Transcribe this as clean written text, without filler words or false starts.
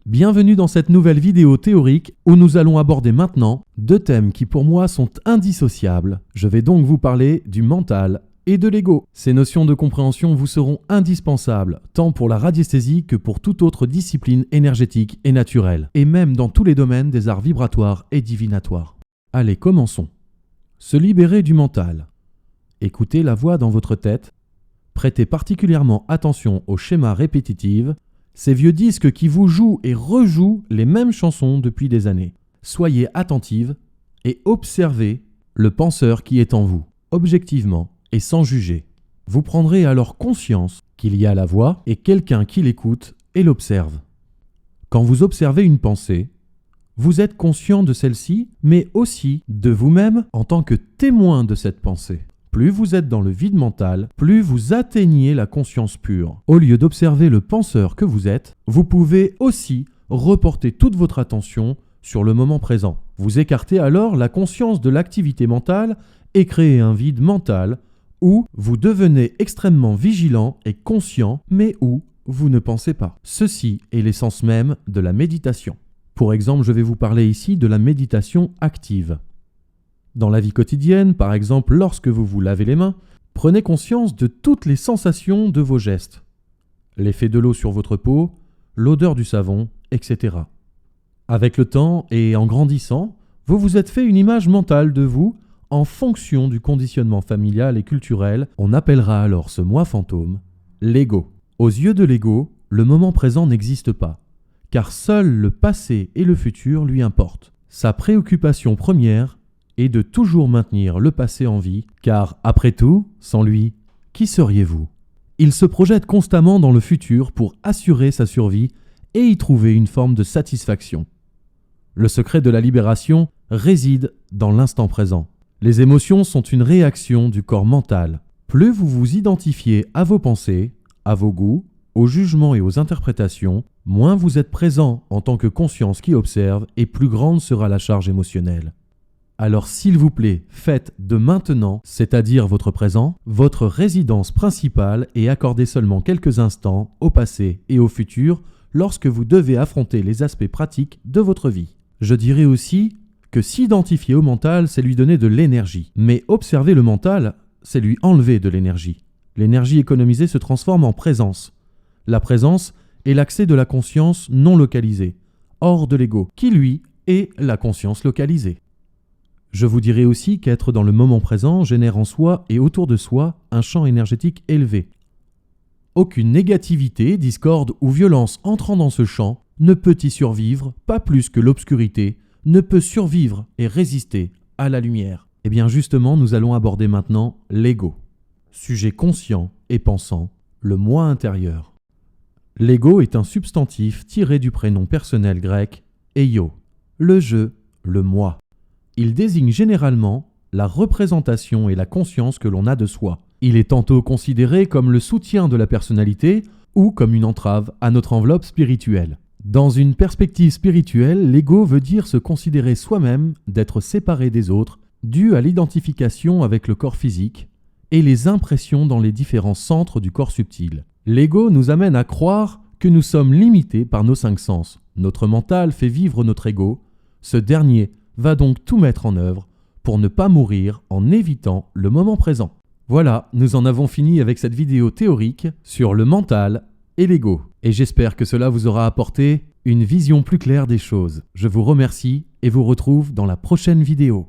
Bienvenue dans cette nouvelle vidéo théorique où nous allons aborder maintenant deux thèmes qui pour moi sont indissociables. Je vais donc vous parler du mental et de l'ego. Ces notions de compréhension vous seront indispensables, tant pour la radiesthésie que pour toute autre discipline énergétique et naturelle, et même dans tous les domaines des arts vibratoires et divinatoires. Allez, commençons. Se libérer du mental. Écoutez la voix dans votre tête. Prêtez particulièrement attention aux schémas répétitifs, ces vieux disques qui vous jouent et rejouent les mêmes chansons depuis des années. Soyez attentive et observez le penseur qui est en vous, objectivement et sans juger. Vous prendrez alors conscience qu'il y a la voix et quelqu'un qui l'écoute et l'observe. Quand vous observez une pensée, vous êtes conscient de celle-ci, mais aussi de vous-même en tant que témoin de cette pensée. Plus vous êtes dans le vide mental, plus vous atteignez la conscience pure. Au lieu d'observer le penseur que vous êtes, vous pouvez aussi reporter toute votre attention sur le moment présent. Vous écartez alors la conscience de l'activité mentale et créez un vide mental où vous devenez extrêmement vigilant et conscient, mais où vous ne pensez pas. Ceci est l'essence même de la méditation. Pour exemple, je vais vous parler ici de la méditation active. Dans la vie quotidienne, par exemple lorsque vous vous lavez les mains, prenez conscience de toutes les sensations de vos gestes. L'effet de l'eau sur votre peau, l'odeur du savon, etc. Avec le temps et en grandissant, vous vous êtes fait une image mentale de vous en fonction du conditionnement familial et culturel. On appellera alors ce moi fantôme l'ego. Aux yeux de l'ego, le moment présent n'existe pas, car seul le passé et le futur lui importent. Sa préoccupation première et de toujours maintenir le passé en vie, car, après tout, sans lui, qui seriez-vous ? Il se projette constamment dans le futur pour assurer sa survie et y trouver une forme de satisfaction. Le secret de la libération réside dans l'instant présent. Les émotions sont une réaction du corps mental. Plus vous vous identifiez à vos pensées, à vos goûts, aux jugements et aux interprétations, moins vous êtes présent en tant que conscience qui observe et plus grande sera la charge émotionnelle. Alors s'il vous plaît, faites de maintenant, c'est-à-dire votre présent, votre résidence principale et accordez seulement quelques instants au passé et au futur lorsque vous devez affronter les aspects pratiques de votre vie. Je dirais aussi que s'identifier au mental, c'est lui donner de l'énergie. Mais observer le mental, c'est lui enlever de l'énergie. L'énergie économisée se transforme en présence. La présence est l'accès de la conscience non localisée, hors de l'ego, qui lui est la conscience localisée. Je vous dirai aussi qu'être dans le moment présent génère en soi et autour de soi un champ énergétique élevé. Aucune négativité, discorde ou violence entrant dans ce champ ne peut y survivre, pas plus que l'obscurité ne peut survivre et résister à la lumière. Et bien justement, nous allons aborder maintenant l'ego. Sujet conscient et pensant, le moi intérieur. L'ego est un substantif tiré du prénom personnel grec eio, le je, le moi. Il désigne généralement la représentation et la conscience que l'on a de soi. Il est tantôt considéré comme le soutien de la personnalité ou comme une entrave à notre enveloppe spirituelle. Dans une perspective spirituelle, l'ego veut dire se considérer soi-même d'être séparé des autres, dû à l'identification avec le corps physique et les impressions dans les différents centres du corps subtil. L'ego nous amène à croire que nous sommes limités par nos 5 sens. Notre mental fait vivre notre ego. Ce dernier va donc tout mettre en œuvre pour ne pas mourir en évitant le moment présent. Voilà, nous en avons fini avec cette vidéo théorique sur le mental et l'ego. Et j'espère que cela vous aura apporté une vision plus claire des choses. Je vous remercie et vous retrouve dans la prochaine vidéo.